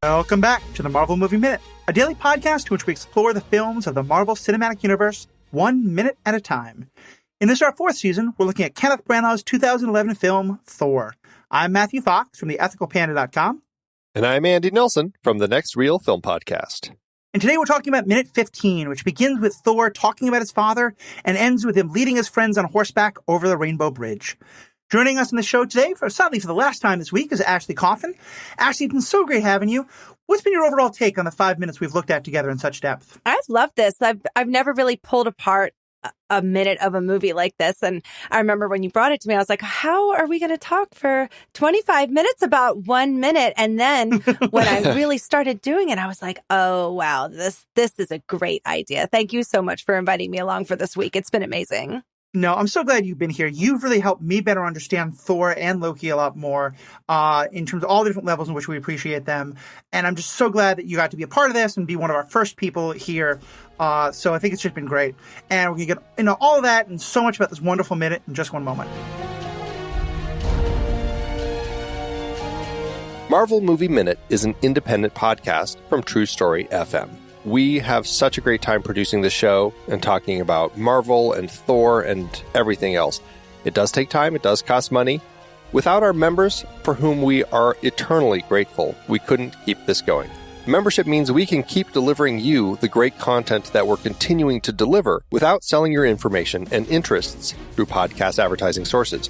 Welcome back to the Marvel Movie Minute, a daily podcast in which we explore the films of the Marvel Cinematic Universe 1 minute at a time. In this, our fourth season, we're looking at Kenneth Branagh's 2011 film, Thor. I'm Matthew Fox from theethicalpanda.com. And I'm Andy Nelson from the Next Real Film Podcast. And today we're talking about minute 15, which begins with Thor talking about his father and ends with him leading his friends on horseback over the Rainbow Bridge. Joining us on the show today, sadly for the last time this week, is Ashley Coffin. Ashley, it's been so great having you. What's been your overall take on the 5 minutes we've looked at together in such depth? I've loved this. I've never really pulled apart a minute of a movie like this. And I remember when you brought it to me, I was like, how are we going to talk for 25 minutes about 1 minute? And then when I really started doing it, I was like, oh, wow, this is a great idea. Thank you so much for inviting me along for this week. It's been amazing. No, I'm so glad you've been here. You've really helped me better understand Thor and Loki a lot more in terms of all the different levels in which we appreciate them. And I'm just so glad that you got to be a part of this and be one of our first people here. So I think it's just been great. And we're going to get into all of that and so much about this wonderful minute in just one moment. Marvel Movie Minute is an independent podcast from True Story FM. We have such a great time producing the show and talking about Marvel and Thor and everything else. It does take time. It does cost money. Without our members, for whom we are eternally grateful, we couldn't keep this going. Membership means we can keep delivering you the great content that we're continuing to deliver without selling your information and interests through podcast advertising sources.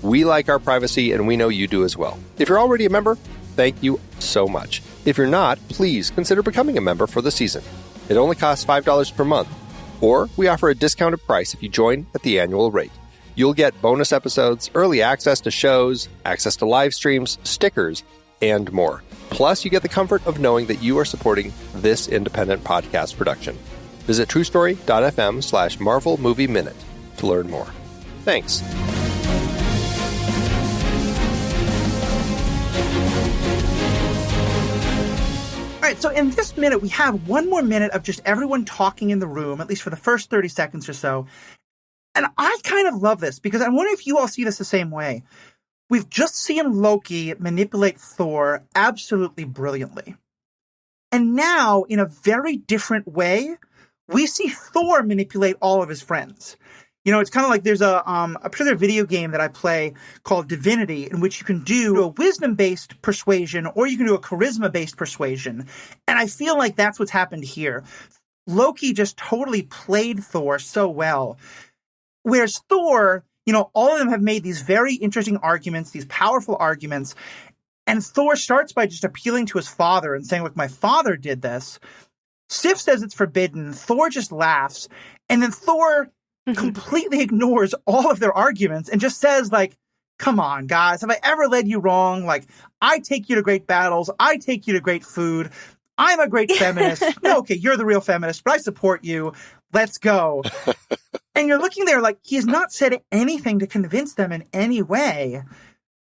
We like our privacy, and we know you do as well. If you're already a member, thank you so much. If you're not, please consider becoming a member for the season. It only costs $5 per month, or we offer a discounted price if you join at the annual rate. You'll get bonus episodes, early access to shows, access to live streams, stickers, and more. Plus, you get the comfort of knowing that you are supporting this independent podcast production. Visit truestory.fm/Marvel Movie Minute to learn more. Thanks. All right, so in this minute, we have one more minute of just everyone talking in the room, at least for the first 30 seconds or so. And I kind of love this because I wonder if you all see this the same way. We've just seen Loki manipulate Thor absolutely brilliantly. And now, in a very different way, we see Thor manipulate all of his friends. You know, it's kind of like there's a particular video game that I play called Divinity in which you can do a wisdom-based persuasion or you can do a charisma-based persuasion. And I feel like that's what's happened here. Loki just totally played Thor so well. Whereas Thor, you know, all of them have made these very interesting arguments, these powerful arguments. And Thor starts by just appealing to his father and saying, look, my father did this. Sif says it's forbidden. Thor just laughs. And then Thor completely ignores all of their arguments and just says, like, come on, guys, have I ever led you wrong? Like, I take you to great battles. I take you to great food. I'm a great feminist. No, okay, you're the real feminist, but I support you. Let's go. And you're looking there like he's not said anything to convince them in any way.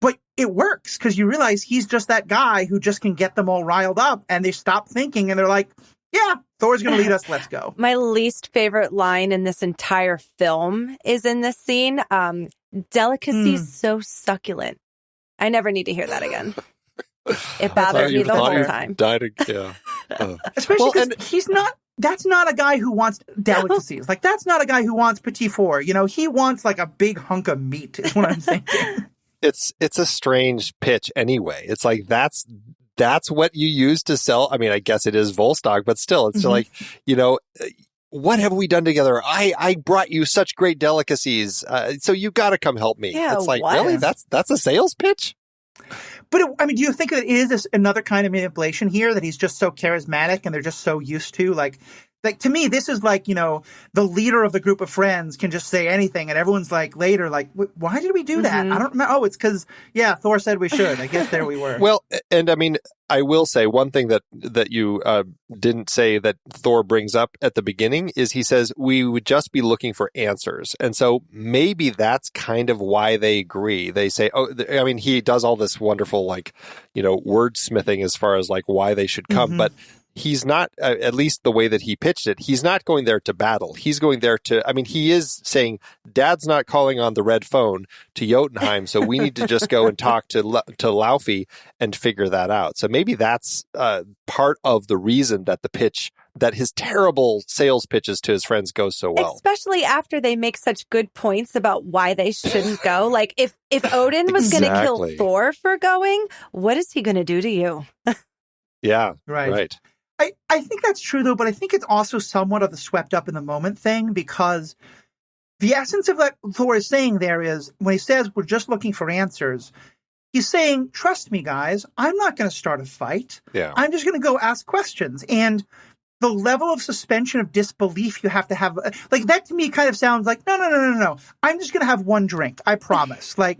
But it works because you realize he's just that guy who just can get them all riled up and they stop thinking and they're like, yeah, Thor's going to lead us. Let's go. My least favorite line in this entire film is in this scene. Delicacy's so succulent. I never need to hear that again. It bothered me the whole time. Especially because that's not a guy who wants delicacies. Like, that's not a guy who wants petit four. You know, he wants like a big hunk of meat is what I'm thinking. It's a strange pitch anyway. It's like, that's what you use to sell. I mean, I guess it is Volstock, but still, it's like, you know, what have we done together? I brought you such great delicacies. So you got to come help me. Yeah, it's like, really? That's a sales pitch? But, do you think that it is another kind of manipulation here, that he's just so charismatic and they're just so used to, like, to me, this is like, you know, the leader of the group of friends can just say anything and everyone's like later, like, why did we do that? I don't remember. Oh, it's because, yeah, Thor said we should. I guess there we were. Well, and I mean, I will say one thing that you didn't say that Thor brings up at the beginning is he says we would just be looking for answers. And so maybe that's kind of why they agree. They say, oh, I mean, he does all this wonderful, like, you know, wordsmithing as far as like why they should come. But he's not, at least the way that he pitched it, he's not going there to battle. He's going there to, I mean, he is saying, Dad's not calling on the red phone to Jotunheim, so we need to just go and talk to Laufey and figure that out. So maybe that's part of the reason that that his terrible sales pitches to his friends go so well. Especially after they make such good points about why they shouldn't go. Like, if Odin was going to kill Thor for going, what is he going to do to you? Yeah, right. I think that's true, though, but I think it's also somewhat of the swept up in the moment thing, because the essence of what Thor is saying there is, when he says we're just looking for answers, he's saying, trust me, guys, I'm not going to start a fight. Yeah. I'm just going to go ask questions. And the level of suspension of disbelief you have to have, like, that to me kind of sounds like, no. I'm just going to have one drink. I promise. Like,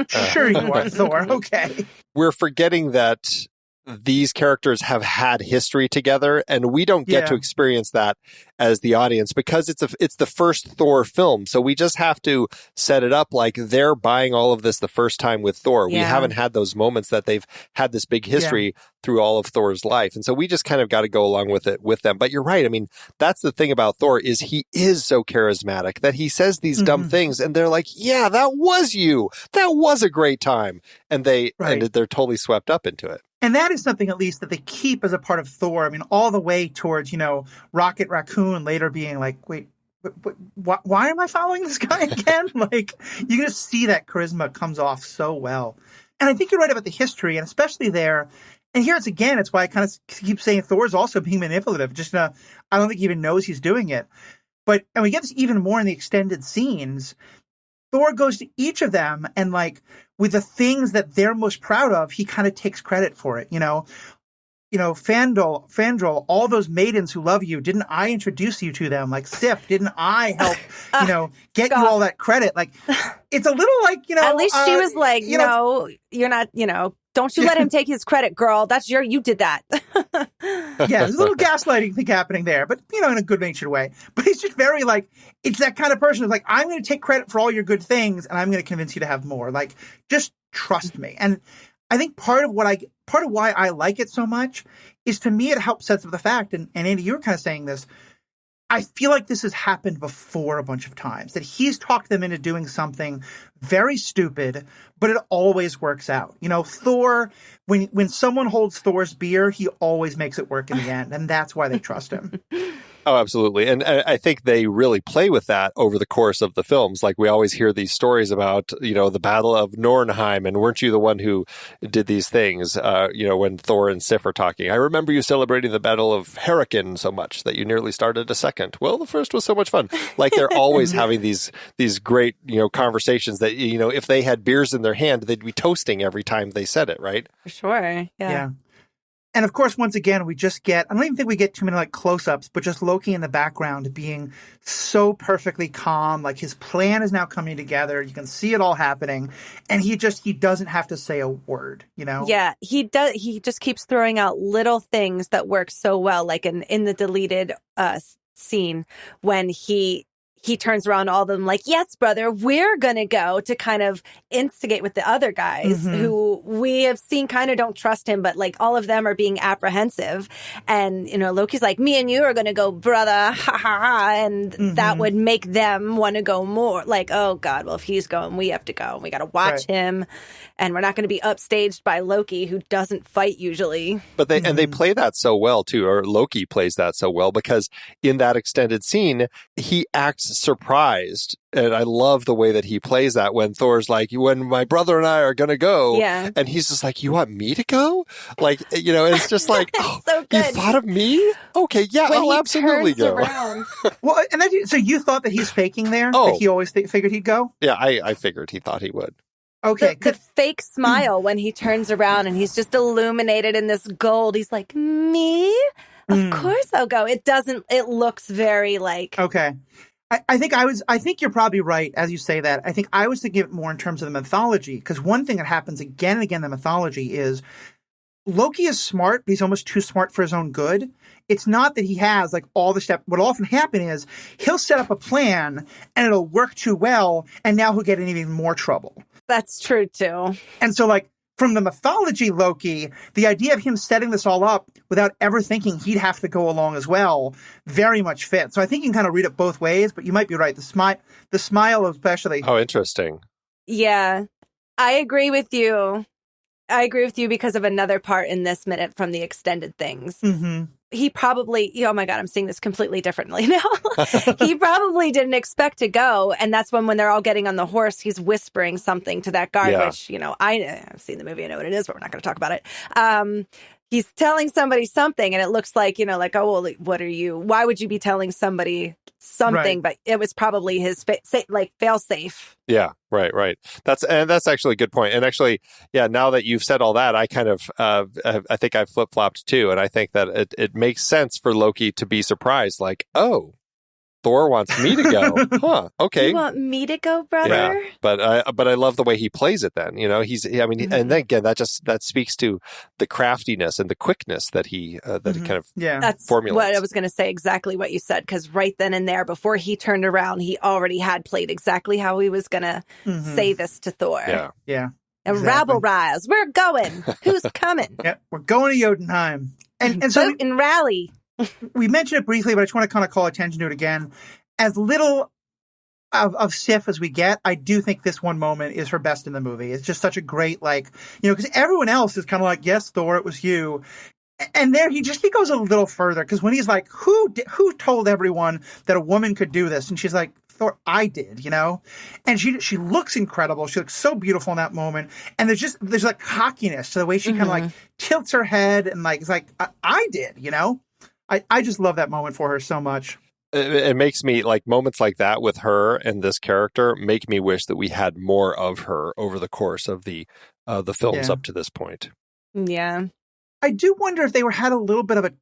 sure you are, Thor. Okay. We're forgetting that these characters have had history together, and we don't get to experience that as the audience because it's the first Thor film. So we just have to set it up like they're buying all of this the first time with Thor. Yeah. We haven't had those moments that they've had this big history through all of Thor's life. And so we just kind of got to go along with it with them. But you're right. I mean, that's the thing about Thor is he is so charismatic that he says these dumb things and they're like, yeah, that was you. That was a great time. And they're totally swept up into it. And that is something, at least, that they keep as a part of Thor. I mean, all the way towards, Rocket Raccoon later being like, wait, why am I following this guy again? Like, you can just see that charisma comes off so well. And I think you're right about the history, and especially there. And here it's why I kind of keep saying Thor's also being manipulative. Just, I don't think he even knows he's doing it. And we get this even more in the extended scenes. Thor goes to each of them and, like, with the things that they're most proud of, he kind of takes credit for it. Fandral, all those maidens who love you, didn't I introduce you to them? Like Sif, didn't I help, get you all that credit? Like, it's a little like, At least she was like, no, you're not, don't you let him take his credit, girl. You did that. Yeah, there's a little gaslighting thing happening there, but, in a good-natured way. But he's just very, like, it's that kind of person who's like, I'm going to take credit for all your good things, and I'm going to convince you to have more. Like, just trust me. And I think part of why I like it so much is, to me, it helps set up the fact, and Andy, you were kind of saying this, I feel like this has happened before a bunch of times, that he's talked them into doing something very stupid, but it always works out. Thor, when someone holds Thor's beer, he always makes it work in the end, and that's why they trust him. Oh, absolutely. And I think they really play with that over the course of the films. Like, we always hear these stories about, the Battle of Nornheim, and weren't you the one who did these things, when Thor and Sif are talking. I remember you celebrating the Battle of Hurricane so much that you nearly started a second. Well, the first was so much fun. Like, they're always having these great, conversations that, if they had beers in their hand, they'd be toasting every time they said it, right? For sure. Yeah. And of course, once again, we just get, I don't even think we get too many like close-ups, but just Loki in the background being so perfectly calm. Like, his plan is now coming together. You can see it all happening. And he doesn't have to say a word, Yeah, he does. He just keeps throwing out little things that work so well. Like in the deleted scene when he turns around all of them like, yes, brother, we're going to go, to kind of instigate with the other guys who we have seen kind of don't trust him, but like all of them are being apprehensive. And, Loki's like, me and you are going to go, brother, ha ha ha. And that would make them want to go more. Like, oh God, well, if he's going, we have to go. We got to watch him. And we're not going to be upstaged by Loki, who doesn't fight usually. But they play that so well too, or Loki plays that so well, because in that extended scene, he acts surprised. And I love the way that he plays that when Thor's like, when my brother and I are going to go. Yeah. And he's just like, you want me to go? Like, it's just like, oh, so you thought of me? Okay, yeah, when I'll absolutely go. Well, and so you thought that he's faking there? Oh. That he always figured he'd go? Yeah, I figured he thought he would. Okay. The fake smile when he turns around and he's just illuminated in this gold. He's like, me? Of course I'll go. It looks very like... Okay. I think you're probably right as you say that. I think I was thinking it more in terms of the mythology, because one thing that happens again and again in the mythology is Loki is smart, but he's almost too smart for his own good. It's not that he has like all the steps. What will often happen is he'll set up a plan and it'll work too well, and now he'll get in even more trouble. That's true too. And so like from the mythology Loki, the idea of him setting this all up without ever thinking he'd have to go along as well very much fits. So I think you can kind of read it both ways, but you might be right. The smile especially. Oh, interesting. Yeah, I agree with you. I agree with you because of another part in this minute from the extended things. Mm-hmm. He probably, oh my God, I'm seeing this completely differently now. He probably didn't expect to go. And that's when they're all getting on the horse, he's whispering something to that guard, which, I've seen the movie, I know what it is, but we're not going to talk about it. He's telling somebody something and it looks like, like, oh, well, what are you? Why would you be telling somebody something? Right. But it was probably his fail safe. Yeah, right. That's actually a good point. And actually, yeah, now that you've said all that, I kind of, I think I've flip-flopped too. And I think that it makes sense for Loki to be surprised, like, oh, Thor wants me to go. Huh. Okay. You want me to go, brother? Yeah. But I love the way he plays it then. And then again, that speaks to the craftiness and the quickness that he that he kind of That's formulates. What I was going to say, exactly what you said, because right then and there, before he turned around, he already had played exactly how he was going to say this to Thor. Yeah. And rabble rise. We're going. Who's coming? Yeah, we're going to Jotunheim. And so vote and rally. We mentioned it briefly, but I just want to kind of call attention to it again. As little of Sif as we get, I do think this one moment is her best in the movie. It's just such a great, because everyone else is kind of like, yes, Thor, it was you. And there he goes a little further, because when he's like, who told everyone that a woman could do this? And she's like, Thor, I did, And she looks incredible. She looks so beautiful in that moment. And there's like cockiness to the way she kind of like tilts her head and it's like, I did, I just love that moment for her so much. It makes me like moments like that with her and this character make me wish that we had more of her over the course of the films up to this point. Yeah. I do wonder if they had a little bit of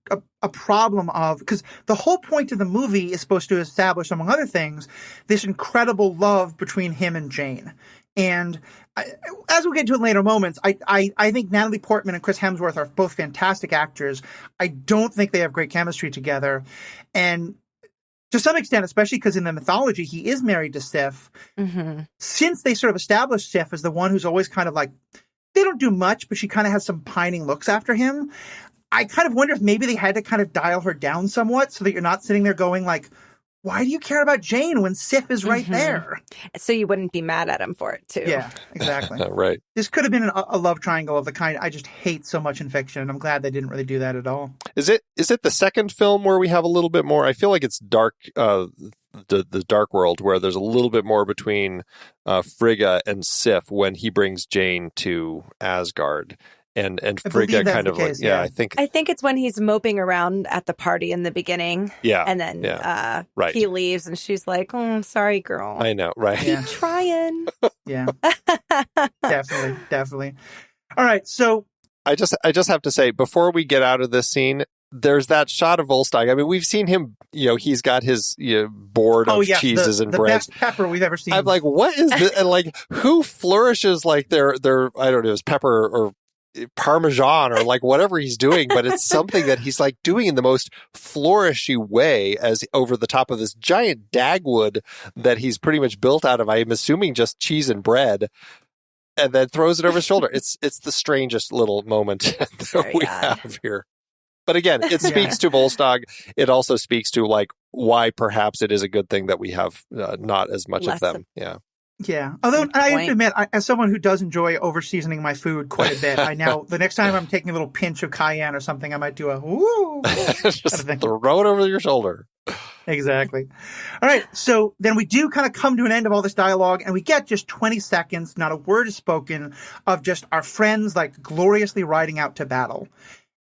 a problem of, because the whole point of the movie is supposed to establish, among other things, this incredible love between him and Jane. And as we'll get to in later moments, I think Natalie Portman and Chris Hemsworth are both fantastic actors. I don't think they have great chemistry together. And to some extent, especially because in the mythology, he is married to Sif. Mm-hmm. Since they sort of established Sif as the one who's always kind of like, they don't do much, but she kind of has some pining looks after him. I kind of wonder if maybe they had to kind of dial her down somewhat so that you're not sitting there going like, why do you care about Jane when Sif is right there? So you wouldn't be mad at him for it, too. Yeah, exactly. Right. This could have been a love triangle of the kind I just hate so much in fiction, and I'm glad they didn't really do that at all. Is it the second film where we have a little bit more? I feel like it's dark, the Dark World, where there's a little bit more between Frigga and Sif when he brings Jane to Asgard. And Frigga kind of case, I think it's when he's moping around at the party in the beginning. Yeah. And then right. He leaves and she's like, oh, sorry, girl. I know, right. Keep trying. Yeah. Definitely. All right, so I just have to say, before we get out of this scene, there's that shot of Volstagg. I mean, we've seen him, he's got his board of cheeses and breads. The best pepper we've ever seen. I'm like, what is this? And like, who flourishes like their I don't know, it's pepper or Parmesan or like whatever he's doing, but it's something that he's like doing in the most flourishy way as over the top of this giant dagwood that he's pretty much built out of, I'm assuming, just cheese and bread, and then throws it over his shoulder. It's the strangest little moment that we have here. But again, it speaks to Volstagg. It also speaks to like why perhaps it is a good thing that we have not as much of them. Yeah. Although I have to admit, as someone who does enjoy over seasoning my food quite a bit, the next time I'm taking a little pinch of cayenne or something, I might do a woo. Just throw it over your shoulder. Exactly. All right. So then we do kind of come to an end of all this dialogue, and we get just 20 seconds, not a word is spoken, of just our friends like gloriously riding out to battle.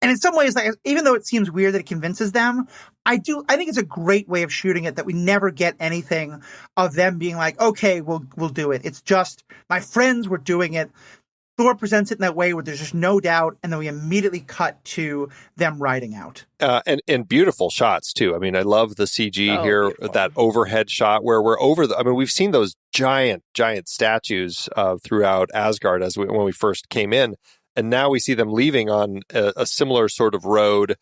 And in some ways, like, even though it seems weird that it convinces them, I think it's a great way of shooting it that we never get anything of them being like, okay, we'll do it. It's just my friends were doing it. Thor presents it in that way where there's just no doubt, and then we immediately cut to them riding out. And beautiful shots too. I mean, I love the CG here, beautiful. That overhead shot where we're over we've seen those giant statues throughout Asgard when we first came in. And now we see them leaving on a similar sort of road.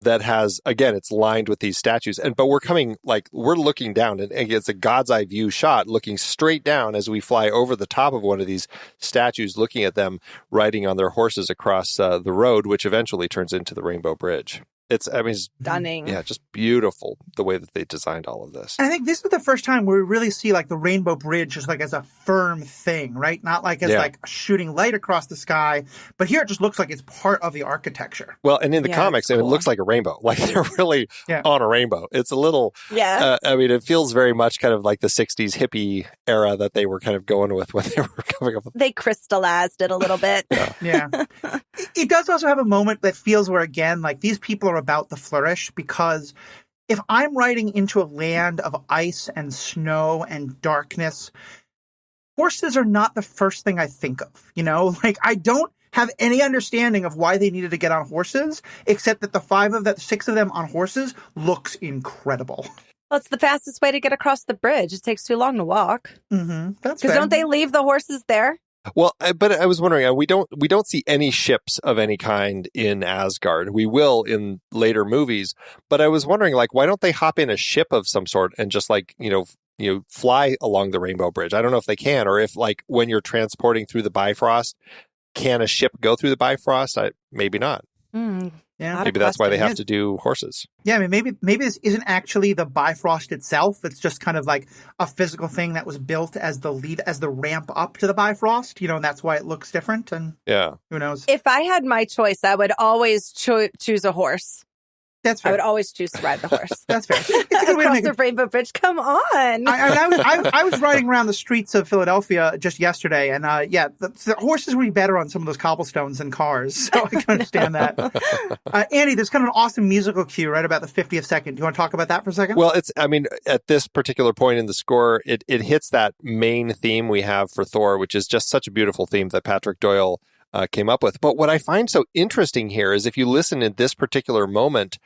that has, again, it's lined with these statues. But we're looking down, and it's a God's eye view shot, looking straight down as we fly over the top of one of these statues, looking at them riding on their horses across the road, which eventually turns into the Rainbow Bridge. It's stunning. Yeah, just beautiful the way that they designed all of this. And I think this is the first time where we really see like the Rainbow Bridge just like as a firm thing, right? Not like as like a shooting light across the sky, but here it just looks like it's part of the architecture. Well, and in the comics, cool. It looks like a rainbow. Like they're really on a rainbow. It's a little, it feels very much kind of like the 60s hippie era that they were kind of going with when they were coming up with. They crystallized it a little bit. Yeah. It does also have a moment that feels where, again, like these people are about the flourish, because if I'm riding into a land of ice and snow and darkness, horses are not the first thing I think of, Like, I don't have any understanding of why they needed to get on horses, except that the 6 of them on horses looks incredible. Well, it's the fastest way to get across the bridge. It takes too long to walk. Mm-hmm. That's because don't they leave the horses there? Well, but I was wondering, we don't see any ships of any kind in Asgard. We will in later movies, but I was wondering, like, why don't they hop in a ship of some sort and just like, fly along the Rainbow Bridge? I don't know if they can, or if like when you're transporting through the Bifrost, can a ship go through the Bifrost? Maybe not. Yeah, maybe that's why they have to do horses. Yeah, I mean, maybe this isn't actually the Bifrost itself. It's just kind of like a physical thing that was built as the ramp up to the Bifrost, and that's why it looks different. And who knows? If I had my choice, I would always choose a horse. That's fair. I would always choose to ride the horse. That's fair. It's a good way to make the Rainbow Bridge. Come on. I was riding around the streets of Philadelphia just yesterday, and the horses would be better on some of those cobblestones than cars. So I can understand that. Andy, there's kind of an awesome musical cue right about the 50th second. Do you want to talk about that for a second? Well, at this particular point in the score, it hits that main theme we have for Thor, which is just such a beautiful theme that Patrick Doyle came up with. But what I find so interesting here is if you listen in this particular moment,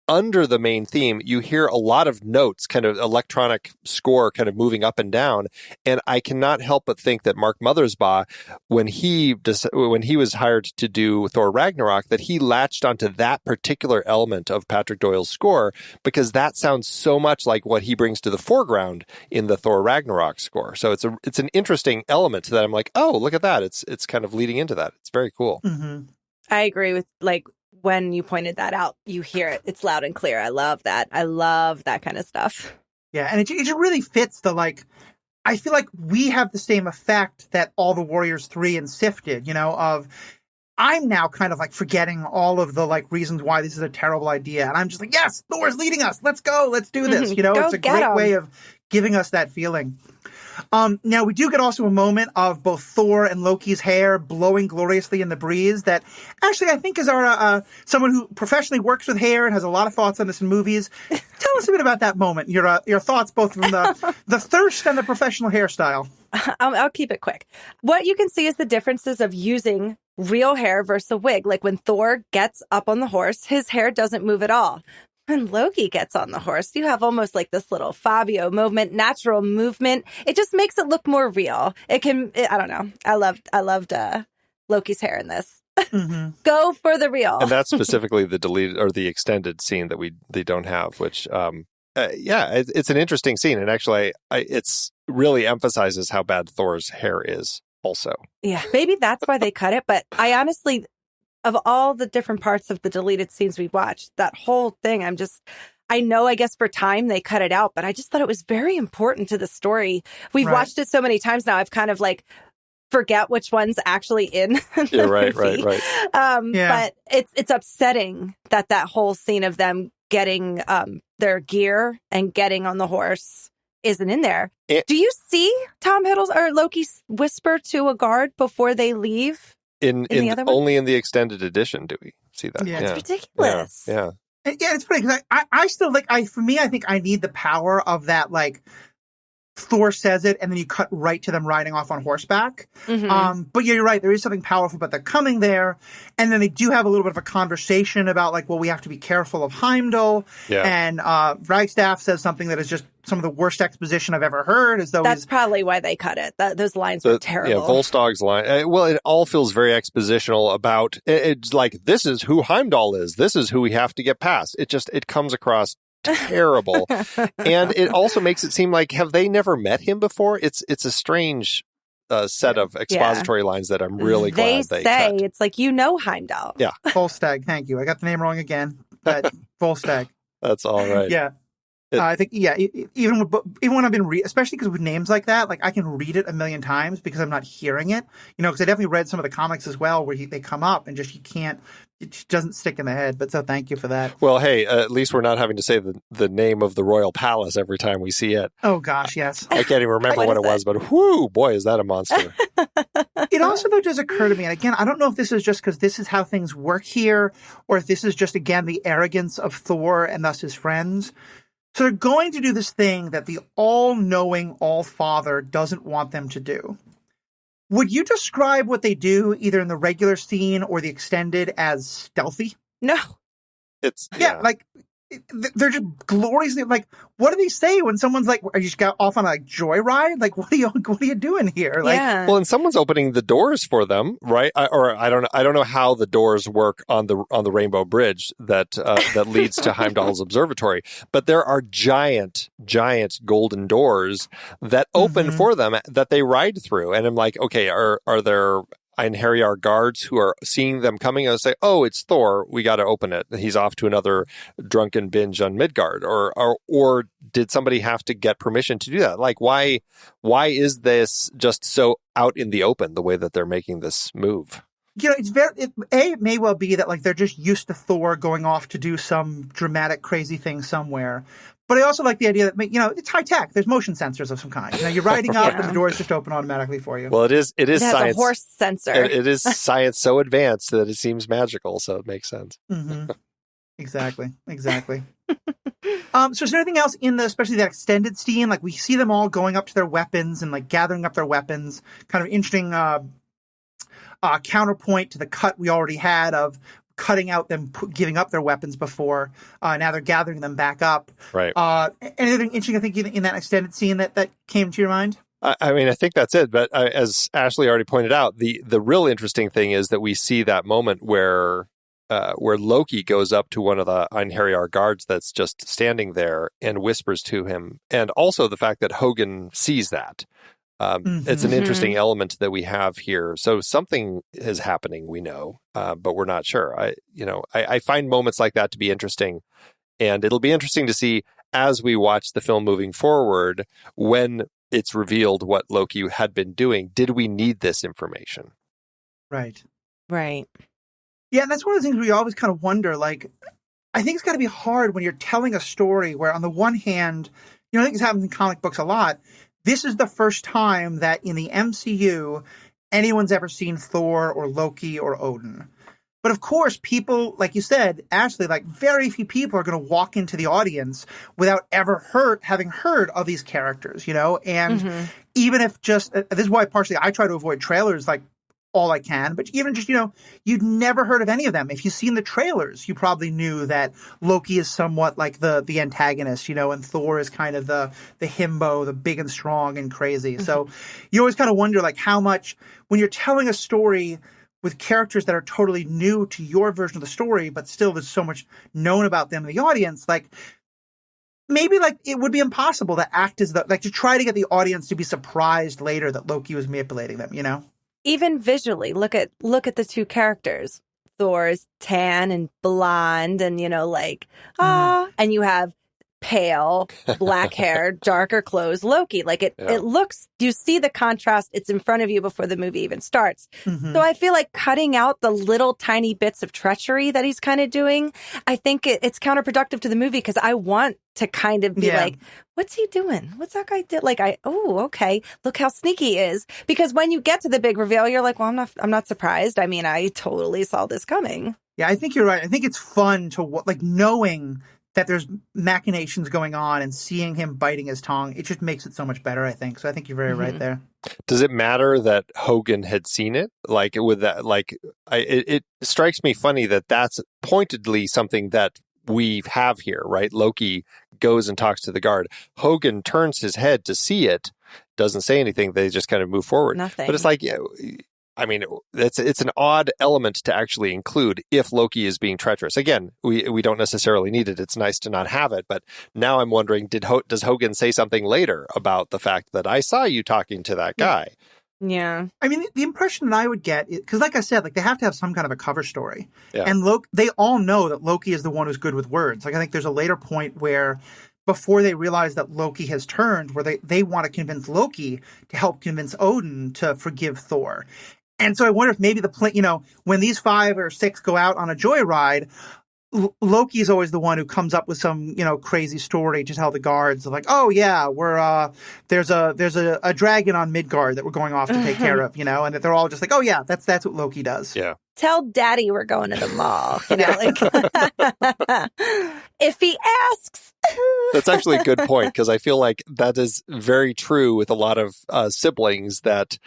under the main theme, you hear a lot of notes, kind of electronic score kind of moving up and down. And I cannot help but think that Mark Mothersbaugh, when he was hired to do Thor Ragnarok, that he latched onto that particular element of Patrick Doyle's score, because that sounds so much like what he brings to the foreground in the Thor Ragnarok score. So it's an interesting element that I'm like, oh, look at that. It's kind of leading into that. It's very cool. Mm-hmm. I agree with when you pointed that out, you hear it. It's loud and clear. I love that. I love that kind of stuff. Yeah, and it just really fits I feel like we have the same effect that all the Warriors 3 and Sif did, of I'm now kind of like forgetting all of the reasons why this is a terrible idea. And I'm just like, yes, Thor's leading us. Let's go. Let's do this. It's a great way of giving us that feeling. Now, we do get also a moment of both Thor and Loki's hair blowing gloriously in the breeze that actually I think is our someone who professionally works with hair and has a lot of thoughts on this in movies. Tell us a bit about that moment, your thoughts both from the thirst and the professional hairstyle. I'll keep it quick. What you can see is the differences of using real hair versus a wig. Like when Thor gets up on the horse, his hair doesn't move at all. When Loki gets on the horse, you have almost like this little Fabio movement, natural movement. It just makes it look more real. I don't know. I loved Loki's hair in this. Mm-hmm. Go for the real. And that's specifically the deleted or the extended scene that they don't have, which, it's an interesting scene. And actually, it's really emphasizes how bad Thor's hair is also. Yeah, maybe that's why they cut it. But I honestly, of all the different parts of the deleted scenes we watched, that whole thing, I know, I guess for time they cut it out, but I just thought it was very important to the story. We've watched it so many times now, I've kind of forget which one's actually in the movie. Right. But it's upsetting that whole scene of them getting their gear and getting on the horse isn't in there. Do you see Tom Hiddleston or Loki whisper to a guard before they leave? In the other one? Only in the extended edition do we see that. Yeah. It's ridiculous. Yeah, it's funny because I still for me, I think I need the power of that Thor says it, and then you cut right to them riding off on horseback. But yeah, you're right. There is something powerful about they're coming there. And then they do have a little bit of a conversation about, like, well, we have to be careful of Heimdall. Yeah. And Ragstaff says something that is just some of the worst exposition I've ever heard. As though That's probably why they cut it. Those lines were terrible. Yeah, Volstag's line. Well, it all feels very expositional about, it's like, this is who Heimdall is. This is who we have to get past. It comes across terrible. And it also makes it seem like, have they never met him before? It's a strange set of expository lines that I'm really glad they say cut. it's like, Heimdall. Yeah. Volstagg. Thank you. I got the name wrong again. But Volstagg. That's all right. Yeah. I think, even when I've been especially because with names like that, like, I can read it a million times because I'm not hearing it, because I definitely read some of the comics as well where they come up and just it just doesn't stick in the head. But so thank you for that. Well, hey, at least we're not having to say the name of the royal palace every time we see it. Oh, gosh, yes. I can't even remember what it was, but whoo, boy, is that a monster. It also, though, does occur to me, and again, I don't know if this is just because this is how things work here, or if this is just, again, the arrogance of Thor and thus his friends. So they're going to do this thing that the all-knowing All-Father doesn't want them to do. Would you describe what they do, either in the regular scene or the extended, as stealthy? No. It's like, they're just gloriously, like, what do they say when someone's like, are you just got off on a joyride? Like, what are you doing here? Like, well, and someone's opening the doors for them, right? I don't know how the doors work on the Rainbow Bridge that leads to Heimdall's observatory, but there are giant golden doors that open for them that they ride through, and I'm like, okay, are there Einherjar guards who are seeing them coming and say, "Oh, it's Thor. We got to open it. He's off to another drunken binge on Midgard." Or did somebody have to get permission to do that? Like, why is this just so out in the open the way that they're making this move? It's it may well be that, like, they're just used to Thor going off to do some dramatic, crazy thing somewhere. But I also like the idea that, it's high tech. There's motion sensors of some kind. You're riding up and the doors just open automatically for you. Well, it is has science. A horse sensor. It is science so advanced that it seems magical, so it makes sense. Exactly. So is there anything else especially that extended scene? Like, we see them all going up to their weapons and, like, gathering up their weapons. Kind of interesting counterpoint to the cut we already had of cutting out them giving up their weapons before. Now they're gathering them back up. Right. Anything interesting, I think, in that extended scene that came to your mind? I mean, I think that's it. But as Ashley already pointed out, the real interesting thing is that we see that moment where Loki goes up to one of the Einherjar guards that's just standing there and whispers to him. And also the fact that Hogun sees that. It's an interesting element that we have here. So something is happening, we know, but we're not sure. I find moments like that to be interesting, and it'll be interesting to see as we watch the film moving forward when it's revealed what Loki had been doing. Did we need this information? Right. Yeah, and that's one of the things we always kind of wonder. Like, I think it's got to be hard when you're telling a story where, on the one hand, I think this happens in comic books a lot. This is the first time that in the MCU anyone's ever seen Thor or Loki or Odin. But of course, people, like you said, Ashley, like, very few people are going to walk into the audience without ever having heard of these characters, And even if this is why partially I try to avoid trailers, like, all I can, but even just, you'd never heard of any of them. If you've seen the trailers, you probably knew that Loki is somewhat like the antagonist, and Thor is kind of the himbo, the big and strong and crazy. So you always kind of wonder, like, how much, when you're telling a story with characters that are totally new to your version of the story, but still there's so much known about them in the audience, like, maybe, like, it would be impossible to act as to try to get the audience to be surprised later that Loki was manipulating them, Even visually, look at the two characters. Thor's tan and blonde and, and you have pale, black hair, darker clothes Loki. Like, it looks, you see the contrast. It's in front of you before the movie even starts. So I feel like cutting out the little tiny bits of treachery that he's kind of doing, I think it's counterproductive to the movie, because I want to kind of be like, what's he doing? What's that guy do? Like, okay, look how sneaky he is. Because when you get to the big reveal, you're like, well, I'm not surprised. I mean, I totally saw this coming. Yeah, I think you're right. I think it's fun to, like, knowing that there's machinations going on and seeing him biting his tongue, it just makes it so much better, I think. So I think you're very right there. Does it matter that Hogan had seen it? Like with that, like it strikes me funny that that's pointedly something that we have here, right? Loki goes and talks to the guard. Hogan turns his head to see it, doesn't say anything. They just kind of move forward. Nothing. But it's like, I mean, it's an odd element to actually include if Loki is being treacherous. Again, we don't necessarily need it. It's nice to not have it. But now I'm wondering, does Hogan say something later about the fact that I saw you talking to that guy? Yeah. I mean, the impression that I would get, because like I said, like they have to have some kind of a cover story. Yeah. And they all know that Loki is the one who's good with words. Like I think there's a later point where before they realize that Loki has turned, where they want to convince Loki to help convince Odin to forgive Thor. And so I wonder if maybe when these 5 or 6 go out on a joyride, Loki's always the one who comes up with some, crazy story to tell the guards of like, oh yeah, there's a dragon on Midgard that we're going off to take care of, and that they're all just like, oh yeah, that's what Loki does. Yeah. Tell Daddy we're going to the mall, like if he asks. That's actually a good point, because I feel like that is very true with a lot of siblings, that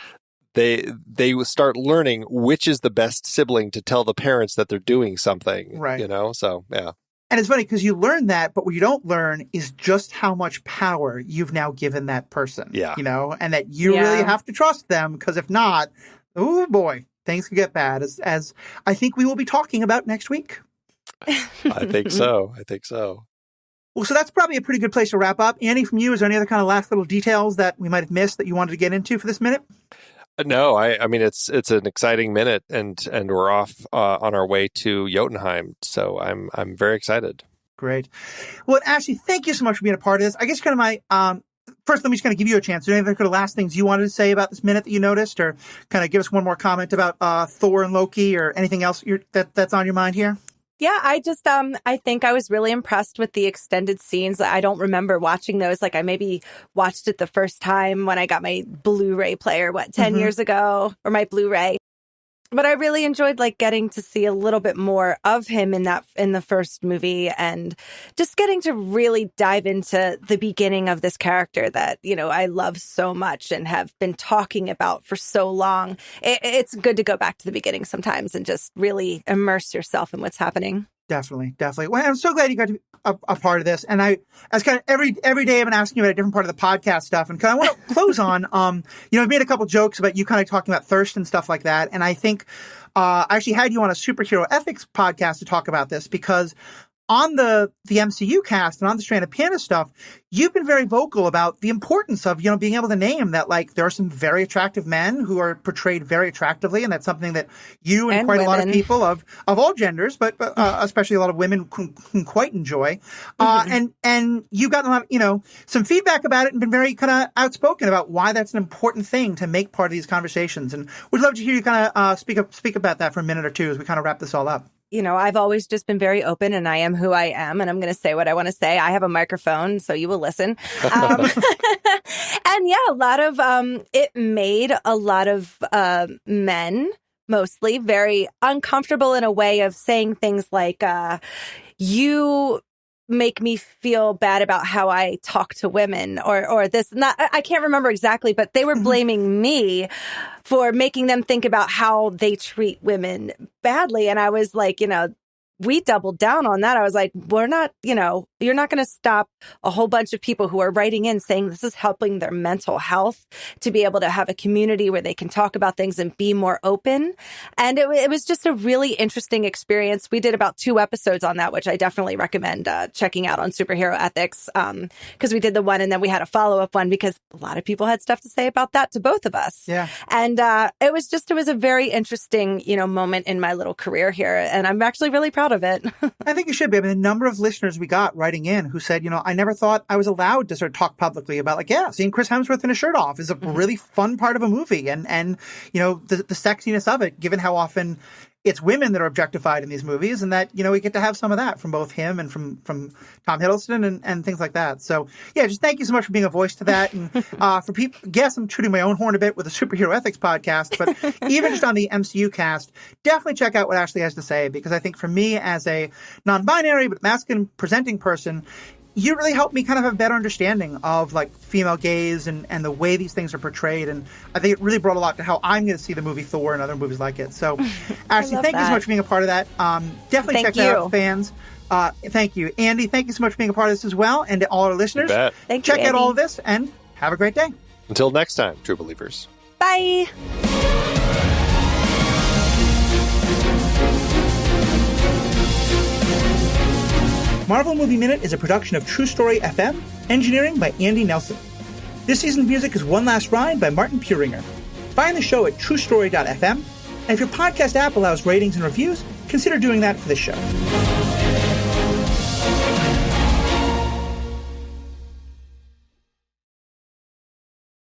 they start learning which is the best sibling to tell the parents that they're doing something, right? So yeah. And it's funny because you learn that, but what you don't learn is just how much power you've now given that person. Yeah. And that you really have to trust them, because if not, oh boy, things could get bad, as I think we will be talking about next week. I think so. Well, so that's probably a pretty good place to wrap up. Annie, from you, is there any other kind of last little details that we might have missed that you wanted to get into for this minute? No, I mean, it's an exciting minute, and we're off on our way to Jotunheim. So I'm very excited. Great. Well, Ashley, thank you so much for being a part of this. I guess kind of first, let me just kind of give you a chance. Are there any other last things you wanted to say about this minute that you noticed, or kind of give us one more comment about Thor and Loki, or anything else that's on your mind here? Yeah, I just, I think I was really impressed with the extended scenes. I don't remember watching those. Like I maybe watched it the first time when I got my Blu-ray player, 10 years ago, or my Blu-ray. But I really enjoyed like getting to see a little bit more of him in the first movie, and just getting to really dive into the beginning of this character that, I love so much and have been talking about for so long. It's good to go back to the beginning sometimes and just really immerse yourself in what's happening. Definitely. Well, I'm so glad you got to be a part of this. And as kind of every day I've been asking you about a different part of the podcast stuff. And kind of want to close on, I've made a couple jokes about you kind of talking about thirst and stuff like that. And I think I actually had you on a superhero ethics podcast to talk about this, because on the MCU cast and on the Strand of Piano stuff, you've been very vocal about the importance of, being able to name that, like, there are some very attractive men who are portrayed very attractively. And that's something that you and quite women. A lot of people of all genders, but especially a lot of women can quite enjoy. And you've gotten a lot of, some feedback about it and been very kind of outspoken about why that's an important thing to make part of these conversations. And we'd love to hear you kind of speak about that for a minute or two as we kind of wrap this all up. I've always just been very open, and I am who I am, and I'm going to say what I want to say. I have a microphone, so you will listen. And yeah, a lot of, it made a lot of men, mostly, very uncomfortable in a way of saying things like, you make me feel bad about how I talk to women, or this. I can't remember exactly, but they were blaming me for making them think about how they treat women badly. And I was like, we doubled down on that. I was like, we're not, you're not going to stop a whole bunch of people who are writing in saying this is helping their mental health to be able to have a community where they can talk about things and be more open. And it was just a really interesting experience. We did about 2 episodes on that, which I definitely recommend checking out on Superhero Ethics, because we did the one and then we had a follow-up one because a lot of people had stuff to say about that to both of us. Yeah. And it was a very interesting, moment in my little career here. And I'm actually really proud of it. I think you should be. I mean, the number of listeners we got writing in who said, I never thought I was allowed to sort of talk publicly about, like, seeing Chris Hemsworth in a shirt off is a really fun part of a movie. And the sexiness of it, given how often it's women that are objectified in these movies, and that, we get to have some of that from both him and from Tom Hiddleston and things like that. So, yeah, just thank you so much for being a voice to that. And for people, yes, I'm tooting my own horn a bit with the Superhero Ethics podcast, but even just on the MCU cast, definitely check out what Ashley has to say, because I think for me as a non-binary but masculine presenting person, you really helped me kind of have a better understanding of like female gaze and the way these things are portrayed. And I think it really brought a lot to how I'm going to see the movie Thor and other movies like it. So Ashley, thank you so much for being a part of that. Definitely check that out, fans. Thank you. Andy, thank you so much for being a part of this as well. And to all our listeners, check out all of this and have a great day. Until next time, true believers. Bye. Marvel Movie Minute is a production of True Story FM, engineering by Andy Nelson. This season's music is One Last Ride by Martin Puringer. Find the show at truestory.fm, and if your podcast app allows ratings and reviews, consider doing that for the show.